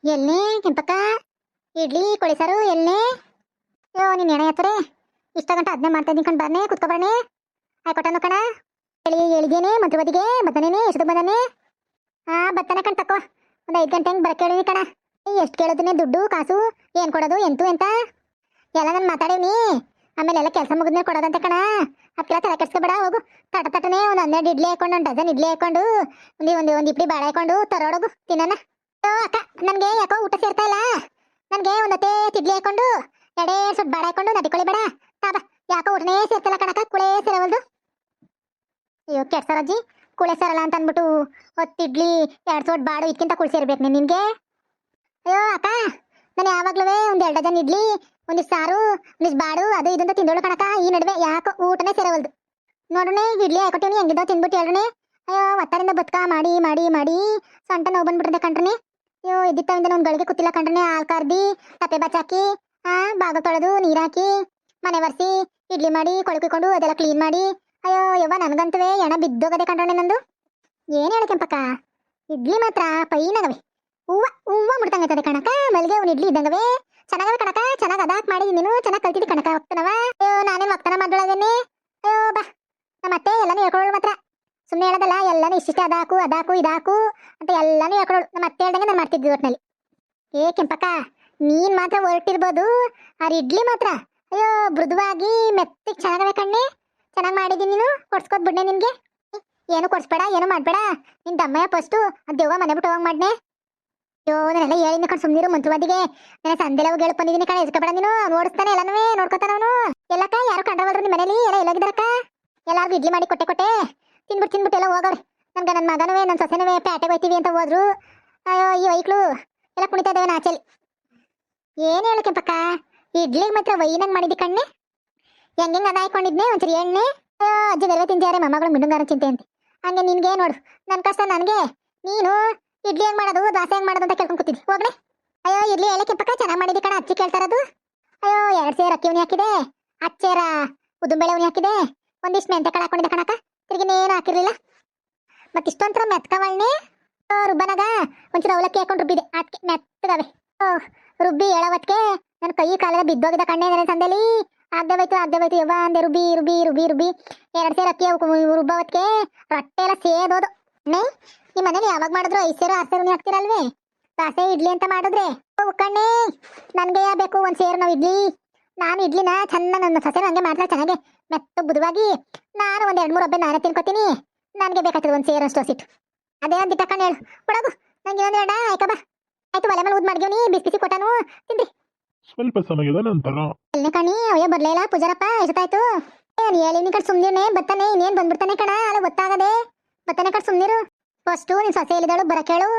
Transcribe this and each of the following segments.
ಎಲ್ಲಿ ಕೆಂಪಕ್ಕ ಇಡ್ಲಿ ಕೊಳಿಸಾರು ಎಲ್ಲಿ? ಅಯ್ಯೋ ನೀನ್ ಎಣೆ ಹತ್ತರೆ ಇಷ್ಟ ಗಂಟೆ ಅದನ್ನೇ ಮಾಡ್ತಾ ಇದ್ದೀನಿ ಕಣ್ ಬರ್ನೆ ಕುತ್ಕೊಬಾರ್ನೆ ಆಯ್ಕೊಟ್ಟನು ಕಣ ಹೇಳಿದೇನೆ ಮಂತ್ರವಾದಿಗೆ ಬತ್ತಾನೇನೆ ಎಷ್ಟು ಬಂದಾನೆ? ಬತ್ತಾನೆ ಕಣ್ ತಕ್ಕೋ ಒಂದು 5 ಗಂಟೆ ಹಂಗೆ ಬರಕ್ಕೆ ಹೇಳಿನಿ ಕಣ. ಎಷ್ಟು ಕೇಳೋದನ್ನೇ ದುಡ್ಡು ಕಾಸು ಏನು ಕೊಡೋದು ಎಂತು ಎಂತ ಎಲ್ಲ ನಾನು ಮಾತಾಡೀನಿ. ಆಮೇಲೆ ಎಲ್ಲ ಕೆಲಸ ಮುಗಿದ್ಮೇಲೆ ಕೊಡೋದಂತೆ ಕಣ. ಅದಕ್ಕೆಲ್ಲ ತಲೆ ಕೆಡ್ಸ್ಕೊಬೇಡ ಹೋಗು. ತಟನೆ ಒಂದು 12 ಇಡ್ಲಿ ಹಾಕೊಂಡು ಒಂದು ಡಜನ್ ಇಡ್ಲಿ ಹಾಕೊಂಡು ಒಂದು ಇಡ್ಲಿ ಬಾಳೆ ಹಾಕೊಂಡು ತರೋಡೋಗು ತಿನ್ನೋಣ. ಅಕ್ಕ ನನಗೆ ಯಾಕೋ ಊಟ ಸೇರ್ತಾ ಇಲ್ಲ. ನನಗೆ ಒಂದತ್ತೆ ತಿಡ್ಲಿ ಹಾಕೊಂಡು ಎರಡೇ ಸುಟ್ಟು ಬಾಡ ಹಾಕೊಂಡು ನಟಿಕೊಳ್ಳಿ ಬೇಡ ತಾಬ. ಯಾಕೋ ಊಟನೇ ಸೇರ್ತಿಲ್ಲ ಕಣಕ್ಕ, ಕುಳೆ ಸೇರವಲ್ದು. ಅಯ್ಯೋ ಕೆಡ್ಸರಜ್ಜಿ, ಕುಳೆ ಸೇರಲ್ಲ ಅಂತ ಅಂದ್ಬಿಟ್ಟು ಹೊತ್ತು ಇಡ್ಲಿ 2 ಸೋಟ್ ಬಾಡು ಇದಕ್ಕಿಂತ ಕುಳಿ ಸೇರ್ಬೇಕು ನಿನ್ಗೆ. ಅಯ್ಯೋ ಅಕ್ಕ ನಾನು ಯಾವಾಗ್ಲೂ ಒಂದು 2 ಡಜನ್ ಇಡ್ಲಿ ಒಂದಿಷ್ಟು ಸಾರು ಒಂದಿಷ್ಟು ಬಾಡು ಅದು ಇದಂತ ತಿಂದೋಳು ಕಣಕ್ಕ. ಈ ನಡುವೆ ಯಾಕೋ ಊಟನೇ ಸೇರವಲ್ದು. ನೋಡೋಣ ಇಡ್ಲಿ ಹಾಕೊಟ್ಟಿವ್ನಿ ಹೆಂಗಿದ್ದಾವ ತಿಂದ್ಬಿಟ್ಟು ಹೇಳ್ರಿ. ಅಯ್ಯೋ ಒತ್ತರಿಂದ ಬದುಕ ಮಾಡಿ ಮಾಡಿ ಮಾಡಿ ಸೊಂಟ ನೋವು ಬಂದ್ಬಿಟ್ಟಿದೆ ಕಣ್ರಿ. ಅಯ್ಯೋ ಇದ್ದಿತ್ತವಿಂದ ಒಂದು ಗಳಿಗೆ ಕೂತಿಲ್ಲ ಕಣ್ರಿ. ಹಾಲು ಕಾರ್ದಿ ತಪ್ಪೆ ಬಚ್ಚಾಕಿ ಬಾಗಿಲು ತೊಳೆದು ನೀರು ಹಾಕಿ ಮನೆ ಒರೆಸಿ ಇಡ್ಲಿ ಮಾಡಿ ಕೊಳಕಿಕೊಂಡು ಅದೆಲ್ಲ ಕ್ಲೀನ್ ಮಾಡಿ ಅಯ್ಯೋ ಯವ್ವ ನನಗಂತವೇ ಎಣ ಬಿದ್ದೋಗದೆ ಕಣ್ರಿ ನಂದು. ಏನು ಹೇಳಿ ಕೆಂಪಕ್ಕ, ಇಡ್ಲಿ ಮಾತ್ರ ಪೈನಾಗವೆ ಹೂವ ಹೂವ ಮುಡ್ತಂಗೈತದೆ ಕಣಕ. ಮಲ್ಲಿಗೆ ಒಂದು ಇಡ್ಲಿ ಇದ್ದಂಗವೆ ಚೆನ್ನಾಗವೆ ಕಣಕ. ಚೆನ್ನಾಗಿ ಅದಾಕ್ ಮಾಡಿದೀನಿ, ನೀನು ಚೆನ್ನಾಗಿ ಕಲ್ತಿದ್ದಿ ಕಣಕ. ಹೋಗ್ತಾನವ ಅಯ್ಯೋ ನಾನೇನು ಹೋಗ್ತಾನ ಮಾಡ್ದೊಳದೇನೆ. ಅಯ್ಯೋ ಬಾ ನಮ್ಮತ್ತೆ ಎಲ್ಲಾನು ಹೇಳ್ಕೊಳ್ಳೋಳು ಮಾತ್ರ ಸುಮ್ಮನೆ ಹೇಳೋದಲ್ಲ. ಎಲ್ಲಾನು ಇಷ್ಟಿಷ್ಟ ಅದಾಕು ಅದಾಕು ಇದಾಕು ಅಂತ ಎಲ್ಲಾನು ಹೇಳ್ಕೊಳ್ಳೋಳು. ನಮ್ಮ ಅತ್ತೆ ಹೇಳ್ದಂಗೆ ನಾನು ಮಾಡ್ತಿದ್ದೆ ಒಟ್ಟಿನಲ್ಲಿ. ಏ ಕೆಂಪಕ್ಕ ನೀನ್ ಮಾತ್ರ ಹೊರಟಿರ್ಬೋದು, ಆ ಇಡ್ಲಿ ಮಾತ್ರ ಅಯ್ಯೋ ಮೃದುವಾಗಿ ಮೆತ್ತಿಗೆ ಚೆನ್ನಾಗವೆ ಕಣ್ಣೆ. ಚೆನ್ನಾಗಿ ಮಾಡಿದೀನಿ, ನೀನು ಕೊಡ್ಸ್ಕೋದ್ ಬಿಡ್ನೆ ನಿನ್ಗೆ. ಏನು ಕೊಡ್ಸ್ಬೇಡ ಏನು ಮಾಡ್ಬೇಡ. ನಿನ್ ದಮ್ಮಯ್ಯ ಫಸ್ಟು ದೇವ ಮನೆ ಬಿಟ್ಟು ಹೋಗಂಗ್ ಮಾಡ್ನೆ. ಅಯ್ಯೋ ನಾನೆಲ್ಲ ಹೇಳಿದ್ನ ಕಣ್ ಸುಮ್ನಿರು ಮಂತ್ರವಾದಿಗೆ. ನಾನು ಸಂದೆಲ್ಲ ಹೋಗಿ ಹೇಳ್ಕೊಂಡಿದ್ದೀನಿ ಕಣ. ಎಸ್ಕೊಬೇಡ ನೀನು. ಓಡಿಸ್ತಾನೆ ಎಲ್ಲನೂ ನೋಡ್ಕೊತಾನ ಅವನು. ಎಲ್ಲಕ್ಕ ಯಾರು ಕಂಡ್ರವಲ್ರು ನಿಮ್ಮ ಮನೇಲಿ ಎಲ್ಲ ಎಲ್ಲೋಗಿದಾರಕ್ಕ? ಎಲ್ಲಾರ್ಗು ಇಡ್ಲಿ ಮಾಡಿ ಕೊಟ್ಟೆ ತಿನ್ಬಿಟ್ಟು ಎಲ್ಲ ಹೋಗವ್ರೆ. ನನ್ಗೆ ನನ್ನ ಮಗನವೇ ನನ್ನ ಸೊಸೆನವೇ ಪ್ಯಾಟೆಗೆ ಹೋಯ್ತೀವಿ ಅಂತ ಹೋದ್ರು. ಅಯ್ಯೋ ಈ ವೈಕ್ಳು ಎಲ್ಲ ಕುಣಿತಾ ಇದ್ದಾವೆ ನಾಚಲಿ. ಏನು ಹೇಳು ಕೆಂಪಕ್ಕ, ಇಡ್ಲಿಗೆ ಮಾತ್ರ ವೈನಂಗ್ ಮಾಡಿದ್ದಿ ಕಣ್ಣೆ. ಹೆಂಗೆ ಅದ ಹಾಕೊಂಡಿದ್ನೆ ಒಂಚೂರು ಎಣ್ಣೆ. ಅಯ್ಯೋ ಅಜ್ಜಿ ಬೆರವೆ ತಿಂಜಾರೆ ಮೊಮ್ಮಗಳು ಮಿಂಡುಂಗಾರ ಚಿಂತೆ ಅಂತ. ಹಂಗೆ ನಿನ್ಗೆ ನೋಡು ನನ್ನ ಕಷ್ಟ ನನಗೆ. ನೀನು ಇಡ್ಲಿ ಹೆಂಗ್ ಮಾಡೋದು ದೋಸೆ ಹೆಂಗ್ ಮಾಡೋದು ಅಂತ ಕೇಳ್ಕೊಂಡು ಕೂತಿದ್ದಿ ಹೋಗ್ನೆ. ಅಯ್ಯೋ ಇಡ್ಲಿ ಹೇಳಿ ಕೆಂಪಕ್ಕ ಚೆನ್ನಾಗಿ ಮಾಡಿದ್ದಿ ಕಣ. ಅಚ್ಚಿ ಕೇಳ್ತಾರದು. ಅಯ್ಯೋ 2 ಸೇರು ಅಕ್ಕಿ ಉನಿ ಹಾಕಿದೆ, ಅಚ್ಚೇರ ಉದ್ದುಂಬೇಳೆ ಉನಿ ಹಾಕಿದೆ, ಒಂದಿಷ್ಟು ಮೆಂತೆ ಕಾಳು ಹಾಕೊಂಡಿದ್ದೆ ಕಣಕ್ಕ. ತಿರ್ಗಿನೇನು ಹಾಕಿರ್ಲಿಲ್ಲ. ಮತ್ತಿಷ್ಟೊಂಥರ ಮೆತ್ಕವಳ್ನೆ ರುಬ್ಬನಾಗ ಒಂಚೂರು ಅವಲಕ್ಕಿ ಹಾಕೊಂಡು ರುಬ್ಬಿದೆ. ಅದಕ್ಕೆ ಮೆತ್ತಗವೆ ರುಬ್ಬಿ ಹೇಳೋವತ್ಗೆ ನನ್ನ ಕೈ ಕಾಲದ ಬಿದ್ದೋಗಿದ್ದ ಕಣ್ಣೆ. ನನ್ನ ಸಂದೇಲಿ ಆಗದೆ ಹೋಯ್ತು ಯವ್ವ ಅಂದೆ. ರುಬ್ಬಿ ರುಬ್ಬಿ ರುಬ್ಬಿ ರುಬ್ಬಿ 2 ಸೇರು ಅಕ್ಕಿ ರುಬ್ಬವತ್ಗೆ ರೊಟ್ಟೆ ಎಲ್ಲ ಸೇದೋದು. ನಿಮ್ಮ ಮನೇಲಿ ಯಾವಾಗ ಮಾಡಿದ್ರು 5 ಸೇರು 6 ಸೇರು ನೀ ಹಾಕ್ತಿರಲ್ವೇ ದೋಸೆ ಇಡ್ಲಿ ಅಂತ ಮಾಡಿದ್ರೆ? ಕಣ್ಣೆ ನನಗೆ ಬೇಕು 1 ಸೇರು ನಾವು ಇಡ್ಲಿ. ನಾನು ಇಡ್ಲಿನ ಚೆನ್ನಾಗಿ ನನ್ನ ಸೊಸೆ ನನಗೆ ಮಾಡ್ತಾರೆ ಚೆನ್ನಾಗೆ ಮೆತ್ತ ಬುಧವಾಗಿ. ನಾನು ಒಂದು 2-3 ಒಬ್ಬೆ ನಾನೇ ತಿನ್ಕೋತೀನಿ. ನನಗೆ ಬೇಕಾಗ್ತದೆ 1 ಸೇರು ಅಷ್ಟು ಹಸಿಟ್ಟು. ಅದೇ ಒಂದು ಇಟ್ಟಕೊಂಡು ಹೇಳು ಕೊಡಗು. ನಂಗೆ ಇನ್ನೊಂದು ಬೇಡ ಆಯ್ಕ ಬಾ. ಆಯ್ತು ಒಲೆ ಮೇಲೆ ಊದ್ ಮಾಡ್ತೀವಿ ಬಿಸಿ ಬಿಸಿ ಕೊಟ್ಟಾನು ತಿಂದ್ರಿ. ಸ್ವಲ್ಪ ಸಮಯದ ನಂತರ ಎಲ್ನೆ ಕಣಿ ಅಯ್ಯೋ ಬರ್ಲೇ ಇಲ್ಲ ಪೂಜಾರಪ್ಪ ಎಷ್ಟಾಯ್ತು? ಏನು ಹೇಳಿ ನೀ ಕಡೆ ಸುಮ್ನಿರ್ನೆ ಬತ್ತಾನೆ ಇನ್ನೇನು ಬಂದ್ಬಿಡ್ತಾನೆ ಕಣ. ಅಲ್ಲ ಗೊತ್ತಾಗದೆ ಬತ್ತಾನೆ ಕಡೆ ಸುಮ್ನಿರು. ಫಸ್ಟು ನಿನ್ ಸೊಸೆ ಹೇಳಿದಳು ಬರಕೇಳು.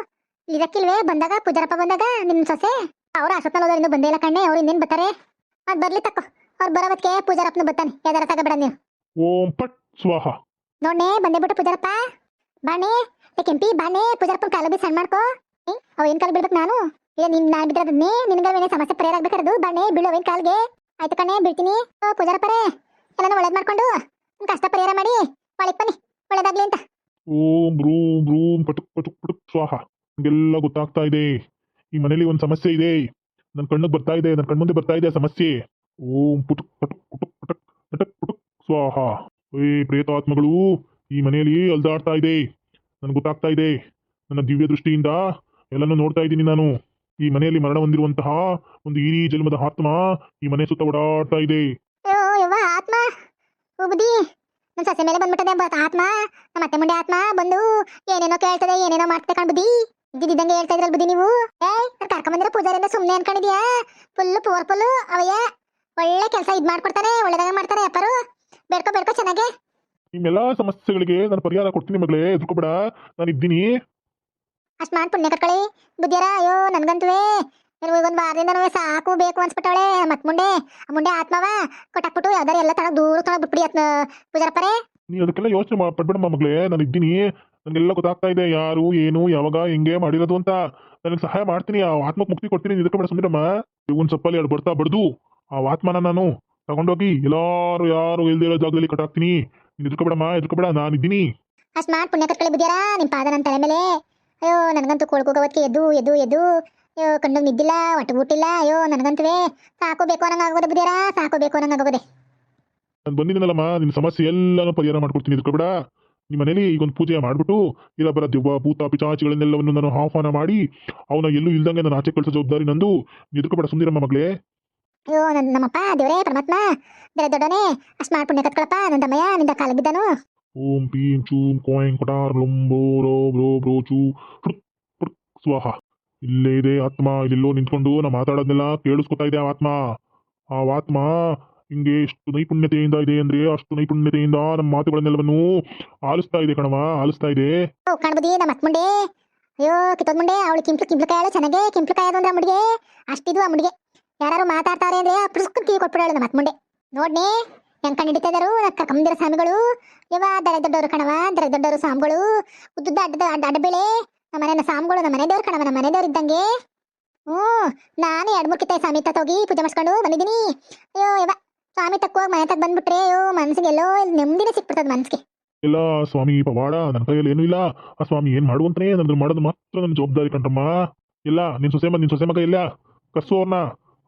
ಇದಕ್ಕಿಲ್ವೇ ಬಂದಾಗ ಪೂಜಾರಪ್ಪ ಬಂದಾಗ ನಿಮ್ ಸೊಸೆ ಅವ್ರು ಅಷ್ಟೊತ್ತಲ್ಲಿ ಹೋದವ್ರಿಂದ ಬಂದೇ ಇಲ್ಲ ಕಣ್ಣೆ. ಅವ್ರು ಇನ್ನೇನು ಬರ್ತಾರೆ ಅದು ಬರ್ಲಿ ತಕ್ಕೋ. ಅವ್ರು ಬರೋವತ್ಗೆ ಪೂಜಾರಪ್ಪನ ಬರ್ತಾನೆ. ಯಾವ್ದಾರ ತಗೋಬೇಡ ನೀವು. ಓಂ ಪಟ್ ಸ್ವಾಹ. ನೋಡ್ನೆ ಬಂದೇ ಬಿಟ್ಟು ಪೂಜಾರಪ್ಪ ಬಾಣೆ ಕೆಂಪಿ ಬಾಣೆ. ಪೂಜಾರಪ್ಪನ ಕಾಲು ಬಿ ಸಣ್ಣ ಮಾಡ್ಕೋ. ಅವ ಏನ್ ಕಾಲು ಬೀಳ್ಬೇಕು ನಾನು? ಇಲ್ಲ ನಾನು ಬಿದ್ರದನ್ನೇ ನಿನ್ಗೆ ಸಮಸ್ಯೆ ಪರಿಹಾರ ಆಗ್ಬೇಕಾರದು. ಬಾಣೆ ಬೀಳು ಅವೇನ್ ಕಾಲ್ಗೆ. ಆಯ್ತು ಕಣ್ಣೆ ಬೀಳ್ತೀನಿ. ಪೂಜಾರಪ್ಪರೇ ಎಲ್ಲಾನು ಒಳ್ಳೇದ್ ಮಾಡ್ಕೊಂಡು ನಿಮ್ ಕಷ್ಟ ಪರಿಹಾರ ಮಾಡಿ ಒಳಗ್ ಬನ್ನಿ ಒಳ್ಳೇದಾಗ್ಲಿ ಅಂತ. ಓಂ ಬ್ರೂಂ ಬ್ರೂಂ ಪಟುಕ್ ಪಟುಕ್ ಪಟುಕ್ ಸ್ವಾಹ. ನಿಮಗೆಲ್ಲ ಗೊತ್ತಾಗ್ತಾ ಇದೆ ಈ ಮನೇಲಿ ಒಂದು ಸಮಸ್ಯೆ ಇದೆ. ನನ್ನ ಕಣ್ಣಿಗೆ ಬರ್ತಾ ಇದೆ, ನನ್ನ ಕಣ್ಮುಂದೆ ಬರ್ತಾ ಇದೆ ಸಮಸ್ಯೆ. ಓಂ ಪುಟುಕ್ ಪಟುಕ್ ಪಟುಕ್ ಪಟಕ್ ಪಟಕ್ ಪಟುಕ್ ಸ್ವಾಹ. ಪ್ರೇತಾತ್ಮಗಳು ಈ ಮನೆಯಲ್ಲಿ ಅಲ್ದಾಡ್ತಾ ಇದೆ. ನನ್ಗೆ ಗೊತ್ತಾಗ್ತಾ ಇದೆ. ನನ್ನ ದಿವ್ಯ ದೃಷ್ಟಿಯಿಂದ ಎಲ್ಲನೂ ನೋಡ್ತಾ ಇದ್ದೀನಿ ನಾನು. ಈ ಮನೆಯಲ್ಲಿ ಮರಣ ಹೊಂದಿರುವಂತಹ ಒಂದು ಇಡೀ ಜನ್ಮದ ಆತ್ಮ ಈ ಮನೆ ಸುತ್ತ ಓಡಾಡ್ತಾ ಇದೆ. ಅಯ್ಯೋ ಯವ್ವ ಆತ್ಮ ಬುದ್ಧಿ ನನ್ನ ಸೊಸೆ ಮೇಲೆ ಬಂದ್ಬಿಟ್ಟದೆ ಆತ್ಮ. ನಮ್ಮ ಅತ್ತೆ ಮುಂಡೆ ಆತ್ಮ ಬಂದು ಏನೇನೋ ಕೇಳ್ತದೆ ಏನೇನೋ ಮಾಡ್ತದೆ ಕಣ್ ಬುದ್ಧಿ. ಇದ್ದಿದ್ದಂಗೆ ಹೇಳ್ತಾ ಇದ್ರಲ್ ಬುದ್ಧಿ ನೀವು. ಕರ್ಕೊಂಬಂದಿರೋ ಪೂಜಾರಿಂದ ಸುಮ್ಮನೆ ಅನ್ಕೊಂಡಿದ್ಯಾ? Full powerful ಅವಯ್ಯ. ಒಳ್ಳೆ ಕೆಲಸ ಇದ್ ಮಾಡ್ಕೊಡ್ತಾನೆ, ಒಳ್ಳೆದಾಗ ಮಾಡ್ತಾರೆ ಅಪ್ಪರು. ಬೇಡ್ಕೊ ಚೆನ್ನಾಗೆ. ನಿಮ್ಮೆಲ್ಲಾ ಸಮಸ್ಯೆಗಳಿಗೆ ನಾನು ಪರಿಹಾರ ಕೊಡ್ತೀನಿ ಮಗಳೇ, ಎದ್ಕೋಬೇಡ, ನಾನು ಇದ್ದೀನಿ. ಅಷ್ಟು ಮಾಡಿ ಪುಣ್ಯ ಕಟ್ಕೊಳ್ಳಿ ಬುದ್ಧಿಯರ. ಅಯ್ಯೋ ನನ್ಗಂತವೇ ಒಂದು ವಾರದಿಂದ ಸಾಕು ಬೇಕು ಅನ್ಸ್ಬಿಟ್ಟವಳೆ. ಮತ್ ಮುಂಡೆ ಆತ್ಮವ ಕೊಟ್ಟಾಕ್ಬಿಟ್ಟು ಯಾವ್ದಾರು ಎಲ್ಲ ತನಕ ದೂರ ತನಕ ಬಿಟ್ಬಿಡಿ ಆತ್ಮ ಪೂಜಾರಪ್ಪರೇ. ನೀ ಅದಕ್ಕೆಲ್ಲ ಯೋಚನೆ ಪಡ್ಬೇಡಮ್ಮ ಮಗಳೇ, ನಾನು ಇದ್ದೀನಿ. ನನಗೆಲ್ಲ ಗೊತ್ತಾಗ್ತಾ ಇದೆ ಯಾರು ಏನು ಯಾವಾಗ ಹೆಂಗೆ ಮಾಡಿರೋದು ಅಂತ. ನನಗೆ ಸಹಾಯ ಮಾಡ್ತೀನಿ, ಆ ಆತ್ಮಕ್ಕೆ ಮುಕ್ತಿ ಕೊಡ್ತೀನಿ. ಇದಕ್ಕೆ ಬೇಡ ಸುಮ್ಮನಿರಮ್ಮ. ಒಂದು ಸಪ್ಪಲ್ಲಿ 2 ಬರ್ತಾ ಬಡ್ದು ಆ ಆತ್ಮನ ನಾನು ತಗೊಂಡೋಗಿ ಎಲ್ಲಾರು ಯಾರು ಇಲ್ದೇ ಇರೋ ಜಾಗದಲ್ಲಿ ಕಟ್ಟಾಕ್ತೀನಿ. ನೀನು ಎದ್ಕೋಬೇಡ, ನಾನಿದ್ದೀನಿ. ಅಷ್ಟು ಮಾಡಿ ಪುಣ್ಯ ಕಟ್ಕೊಳ್ಳಿ ಬುದ್ಧಿಯರ. ನಿಮ್ಮ ಪಾದ ನನ್ನ ತಲೆ ಮೇಲೆ. ಅಯ್ಯೋ ನನಗಂತೂ ಕೊಳ್ಕೋಗವತ್ಗೆ ಎದ್ದು ಅಯ್ಯೋ ಕಣ್ಣು ನಿದ್ದಿಲ್ಲ, ಒಟ್ಟು ಊಟಿಲ್ಲ. ಅಯ್ಯೋ ನನಗಂತವೇ ಸಾಕು ಬೇಕು ಅನ್ನಂಗಾಗೋದೆ ಬುದ್ಧಿಯರ, ಸಾಕು ಬೇಕು ಅನ್ನಂಗಾಗೋದೆ. ನಾನು ಬಂದಿದ್ದೀನಲ್ಲಮ್ಮ, ನಿನ್ನ ಸಮಸ್ಯೆ ಎಲ್ಲಾನು ಪರಿಹಾರ ಮಾಡ್ಕೊಡ್ತೀನಿ. ಇದ್ಕೊಬೇಡ. ನಿಮ್ಮ ಮನೇಲಿ ಈಗೊಂದು ಪೂಜೆ ಮಾಡಿಬಿಟ್ಟು ಇರ ಬರ ದೆವ್ವ ಭೂತ ಪಿಚಾಚಿಗಳನ್ನೆಲ್ಲವನ್ನು ನಾನು ಆಹ್ವಾನ ಮಾಡಿ ಅವನ ಎಲ್ಲೂ ಇಲ್ದಂಗೆ ನಾನು ಆಚೆ ಕಳಿಸೋ ಜವಾಬ್ದಾರಿ ನಂದು. ಎದುರುಕಬೇಡ, ಸುಂದಿರಮ್ಮ ಮಗಳೇ. ಅಯ್ಯೋ ನಮ್ಮಪ್ಪ ದೇವರೇ ಪರಮಾತ್ಮ ಬೇರೆ ದೊಡ್ಡವನೇ, ಅಷ್ಟು ಮಾಡಿ ಪುಣ್ಯ ಕತ್ಕೊಳಪ್ಪ. ನನ್ನ ತಮ್ಮಯ್ಯ ನಿಂದ ಕಾಲ ಬಿದ್ದನು. ಓಂ ಪೀಂ ಚೂಂ ಕೋಯಂ ಕೊಟಾರ್ ಲೊಂಬೋ ರೋ ಬ್ರೋ ಬ್ರೋ ಚೂ ಹುಡುಕ್ ಹುಡುಕ್ ಸ್ವಾಹ. ಇಲ್ಲೇ ಇದೆ ಆತ್ಮ, ಇಲ್ಲೆಲ್ಲೋ ನಿಂತ್ಕೊಂಡು ನಾ ಮಾತಾಡೋದನ್ನೆಲ್ಲ ಕೇಳಿಸ್ಕೊತಾ ಇದೆ ಆ ಆತ್ಮ. ಆ ಆತ್ಮ ಹಿಂಗೆ ಎಷ್ಟು ನೈಪುಣ್ಯತೆಯಿಂದ ಇದೆ ಅಂದ್ರೆ ಅಷ್ಟು ನೈಪುಣ್ಯತೆಯಿಂದ ನಮ್ಮ ಮಾತುಗಳನ್ನೆಲ್ಲವನ್ನು ಆಲಿಸ್ತಾ ಇದೆ ಕಣವ, ಆಲಿಸ್ತಾ ಇದೆ. ಓ ಕಾಣ್ಬುದಿ ನಮ್ಮ ಅತ್ ಮುಂಡೆ. ಅಯ್ಯೋ ಕಿತ್ತೋದ್ ಮುಂಡೆ, ಅವಳು ಕಿಂಪ್ಲಕಾಯಳು ಚೆನ್ನಾಗೆ ಕಿಂಪ್ಲಕಾಯದು ಅಂದ್ರೆ ಆ ಮುಡಿಗೆ ಅಷ್ಟಿದು. ಆ ಮುಡಿಗೆ ಯಾರು ಮಾತಾಡ್ತಾರೆ ಅಂದ್ರೆ ಪುಸ್ತಕ ಕಿವಿ ಕೊಟ್ಬಿಡೋಳು ನಮ್ಮ ಅತ್ ಮುಂಡೆ. ನೋಡ್ನೆ ಹೆಂಗ್ ಕಂಡು ಹಿಡಿತಾ ಇದಾರು ಕಮ್ದಿರೋ ಸ್ವಾಮಿಗಳು. ಇವ ದರ ದೊಡ್ಡವರು ಕಣವ, ದರ ದೊಡ್ಡವರು ಸ್ವಾಮಿಗಳು. ಉದ್ದುದ್ದ ಅಡ್ಡಬೇಳೆ ನಮ್ಮ ಮನೆ ಸ್ವಾಮಿಗಳು, ನಮ್ಮ ಮನೆ ದೇವ್ರು ಕಣವ, ನಮ್ಮ ಮನೆ ದೇವ್ರು ಇದ್ದಂಗೆ. ನಾನು 2-3 ಕಿತ್ತ ಸ್ವಾಮಿ ತಕ್ಕ ಹೋಗಿ ಪೂಜೆ ಮಾಡಿಸ್ಕೊಂಡು ಬಂದಿದ್ದೀನಿ. ಅಯ್ಯೋ ಯವ ಸ್ವಾಮಿ ತಕ್ಕ ಹೋಗಿ ಮನೆ ತಕ್ಕ ಬಂದ್ಬಿಟ್ರೆ ಅಯ್ಯೋ ಮನ್ಸಿಗೆ ಎಲ್ಲೋ ನೆಮ್ಮದಿನೇ ಸಿಕ್ಬಿಡ್ತದ ಮನ್ಸಿಗೆ. ಇಲ್ಲ ಸ್ವಾಮಿ ಪವಾಡ, ನನ್ನ ಕೈಯಲ್ಲಿ ಏನೂ ಇಲ್ಲ. ಆ ಸ್ವಾಮಿ ಏನ್ ಮಾಡುವಂತಾನೆ ನನ್ನ ಮಾಡೋದು ಮಾತ್ರ ನನ್ನ ಜವಾಬ್ದಾರಿ ಕಂಡ್ರಮ್ಮ. ಇಲ್ಲ ನಿನ್ ಸೊಸೆ ಮಗ ಇಲ್ಲ, ಕರ್ಸು ಅವ್ರನ್ನ.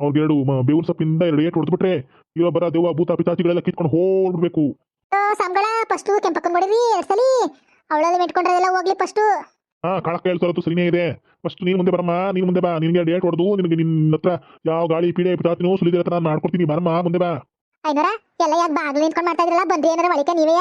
ಅವ್ರಿಗೆ ಬೇವಿನ ಸೊಪ್ಪಿಂದ 2 ಏಟು ಹೊಡೆದ್ಬಿಟ್ರೆ ಇವ ಬರ ದೆವ್ವ ಭೂತ ಪಿತಾಚಿಗಳೆಲ್ಲ ಕಿತ್ಕೊಂಡು ಹೋಗ್ಬಿಡ್ಬೇಕು. ಸಂಬಳ ಫಸ್ಟು ಕೆಂಪಕ್ಕನ್ ಹೊಡಿರಿ 2 ಸಲಿ, ಅವಳಲ್ಲಿ ಮೆಟ್ಕೊಂಡ್ರೆಲ್ಲ ಹೋಗ್ಲಿ ಫಸ್ಟು. ಕಾಳಕ್ಕೆ ಹೇಳ್ತಾರತ್ತು ಸರಿನೇ ಇದೆ. ಫಸ್ಟ್ ನೀನ್ ಮುಂದೆ ಬರಮ್ಮ, ನೀನ್ ಮುಂದೆ ಬಾ. ನಿನ್ಗೆ ಡೇಟ್ ಹೊಡೆದು ನಿನಗೆ ನಿನ್ನ ಹತ್ರ ಯಾವ ಗಾಳಿ ಪೀಡೆ ಪಿತಾಚಿನೋ ಸುಲಿದಿರ ಹತ್ರ ನಾನು ಮಾಡ್ಕೊಡ್ತೀನಿ. ಬರಮ್ಮ ಮುಂದೆ ಬಾ. ಐನೋರ ಎಲ್ಲ ಯಾಕೆ ಬಾಗಿಲು ನಿಂತ್ಕೊಂಡು ಮಾಡ್ತಾ ಇದ್ರಲ್ಲ, ಬಂದ್ರಿ ಏನಾರ ಒಳಕ್ಕೆ ನೀವೇ.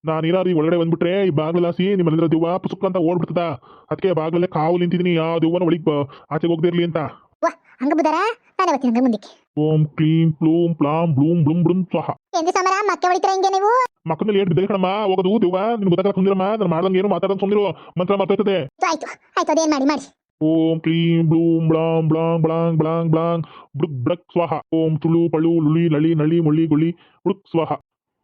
ನಾನು ಏನಾದ್ರು ಒಳಗಡೆ ಬಂದ್ಬಿಟ್ರೆ ಈ ಬಾಗ್ಲಾಸಿ ನಿಮ್ಮಲ್ಲಿರೋ ದೆವ್ವ ಪುಸುಕ್ ಅಂತ ಓಡ್ಬಿಡ್ತದ. ಅದಕ್ಕೆ ಬಾಗ್ಲಲ್ಲೇ ಕಾವು ನಿಂತಿದ್ದೀನಿ, ಯಾವ ದೆವ್ವನ ಒಳಗೆ ಆಚೆಗೆ ಹೋಗ್ದಿರ್ಲಿ ಅಂತ. ವಾ ಹಂಗ ಬುದಾರ ನಾನು ಇವತ್ತಿನ ಮುಂದಕ್ಕೆ. ಓಂ ಕ್ಲೀಂ ಪ್ಲೂಂ ಪ್ಲಾಂ ಬ್ಲೂಂ ಬ್ಲೂಂ ಬ್ಲೂಂ ಸ್ವಾಹ. ಎಂದಿ ಸಮರ ಮಕ್ಕೆ ಹೊಡಿತೀರಾ ಹಿಂಗೆ ನೀವು? ಮಕ್ಕಳಲ್ಲಿ ಏಟ್ ಬಿದ್ದೆ ಕಣಮ್ಮ, ಹೋಗೋದು ದೆವ್ವ ನಿನ್ಗೆ ಗೊತ್ತಾಗಲ್ಲ. ಸುಂದಿರಮ್ಮ ನಾನು ಮಾಡ್ದಂಗೆ ಏನು ಮಾತಾಡೋದು ಸುಂದಿರು ಮಂತ್ರ ಮಾತಾಡ್ತದೆ. ಆಯ್ತು ಆಯ್ತು ಅದೇನ್ ಮಾಡಿ ಮಾಡಿ. ಓಂ ಕ್ಲೀಂ ಬ್ಲೂಂ ಬ್ಲಾಂ ಬ್ಲಾಂಗ್ ಬ್ಲಾಂಗ್ ಬ್ಲಾಂಗ್ ಬ್ಲಾಂಗ್ ಬುಡುಕ್ ಬ್ಲಕ್ ಸ್ವಾಹ. ಓಂ ತುಳು ಪಳು ಲುಳಿ ನಳಿ ನಳಿ ಮುಳ್ಳಿ ಗುಳ್ಳಿ ಬುಡುಕ್ ಸ್ವಾಹ.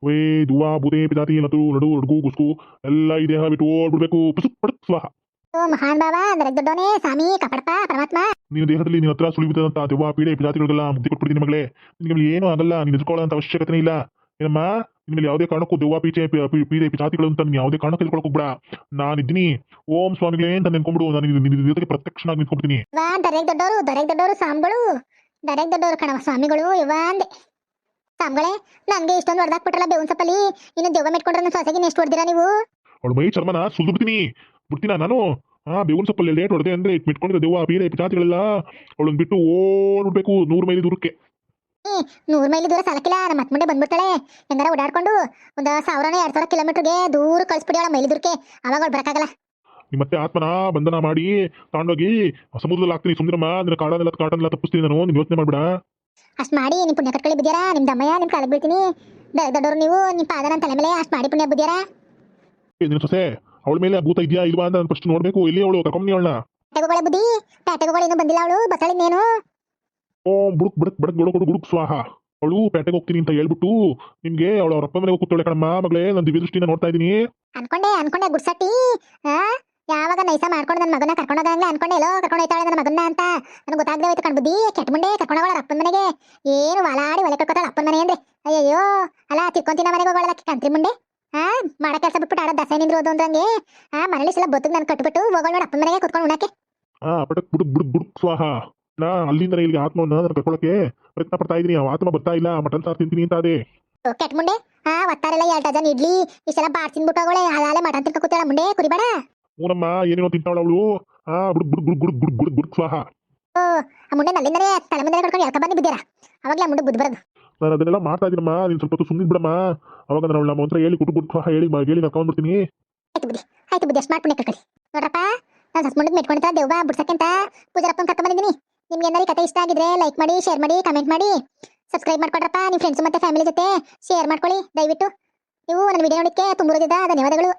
ವೇ ದುವ ಬುದೇ ಪಿತಾತಿ ನತು ನಡು ಅಡ್ಗು ಗುಸ್ಕು ಎಲ್ಲ ಈ ದೇಹ ಬಿಟ್ಟು ಓಡ್ಬಿಡ್ಬೇಕು. ಪುಸುಕ್ ಪಡುಕ್ ಸ್ವಾಹ. ಓ ಮಹಾನ್ ಬಾಬಾ ದರ ದೊಡ್ಡವನೇ ಸ್ವಾಮಿ ಕಪಡಪ್ಪ ಪರಮಾತ್ಮ. ನೀನು ದೇಹದಲ್ಲಿ ನಿನ್ನ ಹತ್ರ ಸುಳಿ ಬಿದ್ದಂತ ದೆವ್ವ ಪೀಡೆ ಪಿತಾತಿಗಳಿಗೆಲ್ಲ ಮುಕ್ತಿ ಕೊಟ್ಬಿಡ್ತೀನಿ ಮಗಳೇ. ನಿಮಗೆ ಏನು ಆಗಲ್ಲ, ನೀನು ಎದುರ್ಕೊಳ್ಳೋಂಥ ಅವಶ್ಯಕತೆ ಇಲ್ಲ. ಏನಮ್ಮ ನಿನ್ಮೇಲೆ ಯಾವುದೇ ಕಾರಣಕ್ಕೂ ದೆವ್ವ ಪೀಡೆ ಪಿತಾತಿಗಳು ಅಂತ ನೀನು ಯಾವುದೇ ಕಾರಣಕ್ಕೆ ಎದುರ್ಕೊಳಕ್ ಹೋಗ್ಬೇಡ. ನಾನಿದ್ದೀನಿ. ಓಂ ಸ್ವಾಮಿಗಳೇ ಅಂತ ನೆನ್ಕೊಂಡ್ಬಿಡು, ನಾನು ನಿನ್ನ ಜೊತೆಗೆ ಪ್ರತ್ಯಕ್ಷನಾಗಿ ನಿಂತ್ಕೊಡ್ತೀನಿ. ವಾ ದರೆಗ್ ದೊಡ್ಡವರು ಸ್ವಾಮಿಗಳು, ದರೆಗ್ ದೊಡ್ಡವರು ಕಣವ ಸ್ವಾಮಿಗಳು. ಇವ ಅಂದೆ ಸ್ವಾಮಿಗಳೇ, ನನ್ಗೆ ಇಷ್ಟೊಂದು ಹೊಡೆದಾಕ್ಬಿಟ್ರಲ್ಲ ಬೇವಿನ ಸೊಪ್ಪಲ್ಲಿ, ಇನ್ನು ದೆವ್ವ ಮೆಟ್ಕೊಂಡ್ರೆ ನನ್ನ ಸೊಸೆಗೆ ಎಷ್ಟು ಹೊಡೆದಿರಾ ನೀವು? ಅವಳು ಮೈ ಚರ್ಮನ ಸುಲ್ದು ಬಿಡ್ತೀನ ನಾನು. ಬೇವಿನ ಸೊಪ್ಪಲ್ಲಿ ಲೇಟ್ ಹೊಡೆದೆ ಅಂದ್ರೆ ಮಿಟ್ಕೊಂಡಿರೋ ದೆವ್ವ ಪೀಡೆ ಪಿತಾತಿಗಳೆಲ್ಲ ಅವಳನ್ನ ಬಿಟ್ಟು ಓಡ್ಬಿಡ್ಬೇಕು 100 ಮೈಲಿ ದೂರಕ್ಕೆ. 100 ಮೈಲಿ ದೂರ ಸಾಲಕ್ಕಿಲ್ಲ, ನಮ್ಮ ಹತ್ ಮುಂದೆ ಬಂದ್ಬಿಡ್ತಾಳೆ. ಹೆಂಗಾರ ಓಡಾಡ್ಕೊಂಡು 1000-2000 ಕಿಲೋಮೀಟರ್ಗೆ ದೂರ ಕಳಿಸ್ಬಿಡಿ ಅವಳ ಮೈಲಿ ದೂರಕ್ಕೆ. ಅವಾಗ ಅವಳು ಬರಕ್ಕಾಗಲ್ಲ. ಮತ್ತೆ ಆತ್ಮನ ಬಂಧನ ಮಾಡಿ ತಗೊಂಡೋಗಿ ಸಮುದ್ರದಲ್ಲಿ ಹಾಕ್ತೀನಿ. ಸುಂದರಮ್ಮ ನಿನ್ನ ಕಾಡನ್ನೆಲ್ಲ ತಪ್ಪಿಸ್ತೀನಿ ನಾನು, ನೀನು ಯೋಚನೆ ಮಾಡ್ಬೇಡ. ಅಷ್ಟು ಮಾಡಿ ನಿಮ್ಮ ಪುಣ್ಯ ಕಟ್ಕೊಳ್ಳಿ ಬುದ್ಧಿಯಾರ. ನಿಮ್ಮ ದಮ್ಮಯ್ಯ ನಿಮ್ಮ ಕಾಲಿಗೆ ಬೀಳ್ತೀನಿ. ದೊಡ್ಡವರು ನೀವು, ನಿಮ್ಮ ಪಾದ ನನ್ನ ತಲೆ ಮೇಲೆ ಅಷ್ಟು ಮಾಡಿ ಪುಣ್ಯ ಬುದ್ಧಿಯಾರ. ನಿನ್ನ ಸೊಸೆ ಅವಳ ಮೇಲೆ ಭೂತ ಇದೆಯಾ ಇಲ್ವಾ ಅಂತ ನಾನು ಫಸ್ಟ್ ನೋಡ್ಬೇಕು. ಎಲ್ಲಿ ಅವಳು ಕರ್ಕೊಂಬನಿ ಅವಳನ್ನ. ಪ್ಯಾಟೆಗೋಳೆ ಬುದ್ಧಿ, ಪ್ಯಾಟೆಗೋಳೆ ಇನ್ನೂ ಬಂದಿಲ್ಲ ಅವಳು, ಬಸಳಿನೇನು. ಓಂ ಬುಡುಕ್ ಬಡಕ್ ಬಡಕ್ ಗೊಡಕೊಡು ಗುಡುಕ್ ಸ್ವಾಹ. ಅವಳು ಪೇಟೆಗೆ ಹೋಗ್ತೀನಿ ಅಂತ ಹೇಳ್ಬಿಟ್ಟು ನಿಮ್ಗೆ ಅವಳ ಅಪ್ಪ ಮನೆಗೆ ಕೂತ್ಕೊಳ್ಳೆ ಕಣಮ್ಮ ಮಗಳೇ. ನಾನು ದಿವ್ಯ ದೃಷ್ಟಿನ ನೋಡ್ತಾ ಇದ್ದೀನಿ. ಅನ್ಕೊಂಡೆ ಗುಡ್ಸಟ್ಟಿ. ಯಾವಾಗ ನೈಸ ಮಾಡ್ಕೊಂಡು ನನ್ನ ಮಗನ ಕರ್ಕೊಂಡೋಗಂಗ ಅನ್ಕೊಂಡೆ, ಎಲ್ಲೋ ಕರ್ಕೊಂಡು ಹೋಯ್ತಾಳೆ ನನ್ನ ಮಗನ್ನ ಅಂತ. ನನಗೆ ಗೊತ್ತಾಗದೆ ಹೋಯ್ತು ಕಣ್ ಬುದ್ಧಿ. ಕೆಟ್ಟ ಮುಂಡೆ ಕರ್ಕೊಂಡೋಗಳ ಅಪ್ಪನ ಮನೆಗೆ. ಏನು ವಾಲಾಡಿ ಒಲೆ ಕಟ್ಕೋತಾಳ ಅಪ್ಪನ ಮನೆ ಅಂದ್ರೆ. ಅಯ್ಯಯ್ಯೋ ಅಲ್ಲ ತಿರ್ಕೊಂತಿನ ಮನೆಗೆ ಹೋಗೋಳ ಕಂತ್ರಿ ಮುಂಡೆ. ಮಾಡೋ ಕೆಲಸ ಬಿಟ್ಬಿಟ್ಟು ಆಡೋ ದಸೆ ನಿಂದ್ರು ಓದು ಅಂದ್ರಂಗೆ. ಮನೇಲಿ ಸಲ ಬದುಕ್ ನಾನು ಕಟ್ಬಿಟ್ಟು ಹೋಗೋಳು ನೋಡಿ ಅಪ್ಪನ ಮನೆಗೆ ಕುತ್ಕೊಂಡು ಉಣಕ್ಕೆ. ಪಟಕ್ ಬುಡುಕ್ ಬುಡುಕ್ ಬುಡುಕ್ ಸ್ವಾಹ. ನಾ ಅಲ್ಲಿಂದ ಇಲ್ಲಿಗೆ ಆತ್ಮವನ್ನ ನಾನು ಕರ್ಕೊಳಕ್ಕೆ ಪ್ರಯತ್ನ ಪಡ್ತಾ ಇದೀನಿ. ಆ ಆತ್ಮ ಬರ್ತಾ ಇಲ್ಲ. ಮಟನ್ ಸಾರು ತಿಂತೀನಿ ಅಂತ ಅದೇ ಕೆಟ್ಟ ಮುಂಡೆ. ಒತ್ತಾರೆಲ್ಲ 2 ಡಜನ್ ಇಡ್ಲಿ ಇಷ್ಟೆಲ್ಲ ಬಾಡ್ಸಿನ್ಬಿಟ್ಟು ಹೋಗೋಳೆ. ಅಲ್ಲೇ ಮಟನ್ ತಿನ್ಕ ಕೂತಾಳ ಮುಂಡೆ ಕುರಿಬೇಡ. ಊನಮ್ಮ ಏನೇನೋ ತಿಂತಾವಳ ಅವಳು. ಬುಡುಕ್ ಬುಡುಕ್ ಬುಡುಕ್ ಬುಡುಕ್ ಬುಡುಕ್ ಬುಡುಕ್ ಬುಡುಕ್ ಸ್ವಾಹ. ಆ ಮುಂಡೆ ನಲ್ಲಿಂದನೇ ತಲೆ ಮುಂದೆ ಕರ್ಕೊಂಡು ಎಳ್ಕ ಬಂದು ಬಿದ್ದೀರಾ. ಅವಾಗಲೇ ಆ ಮುಂಡೆ ಬುದ್ಧಿ ಬರೋದು. ನಾನು ಅದನ್ನೆಲ್ಲ ಮಾಡ್ತಾ ಇದೀನಮ್ಮ, ನೀನು ಸ್ವಲ್ಪ ಹೊತ್ತು ಸುಮ್ಮನೆ ಬಿಡಮ್ಮ. ಅವಾಗ ನಾನು ಅವಳ ಮಂತ್ರ ಹೇಳಿ ಕುಟುಂಬ ಸ್ವಾಹ ಹೇಳಿ ಕರ್ಕೊಂಡ್ಬಿಡ್ತೀನಿ. ಆಯ್ತು ಬುದ್ಧಿ ಅಷ್ಟು ಮಾಡ್ಕೊಂಡು ಕಳ್ಕೊಳ್ಳಿ. ನೋಡ್ರಪ್ಪ ನಾನು ಸಸ್ಮುಂಡಕ್ಕೆ ಮೆಟ್ಕೊಂಡಿದ್ದ ದೆವ್ವ ಬಿಡ್ಸಕ್ಕೆಂತ ಪೂಜಾರಪ್ಪನ ಕರ್ಕೊಂಡ್ ಬಂದಿದ್ದೀನಿ. ನಿಮ್ಗೆ ಏನಾದ್ರು ಕತೆ ಇಷ್ಟ ಆಗಿದ್ರೆ ಲೈಕ್ ಮಾಡಿ, ಶೇರ್ ಮಾಡಿ, ಕಮೆಂಟ್ ಮಾಡಿ, ಸಬ್ಸ್ಕ್ರೈಬ್ ಮಾಡ್ಕೊಡ್ರಪ್ಪ. ನಿಮ್ಮ ಫ್ರೆಂಡ್ಸ್ ಮತ್ತೆ ಫ್ಯಾಮಿಲಿ ಜೊತೆ ಶೇರ್ ಮಾಡ್ಕೊಳ್ಳಿ ದಯವಿಟ್ಟು. ನೀವು ನನ್ನ ವಿಡಿಯೋ ನೋಡೋಕ್ಕೆ ತುಂಬ ಧನ್ಯವಾದಗಳು.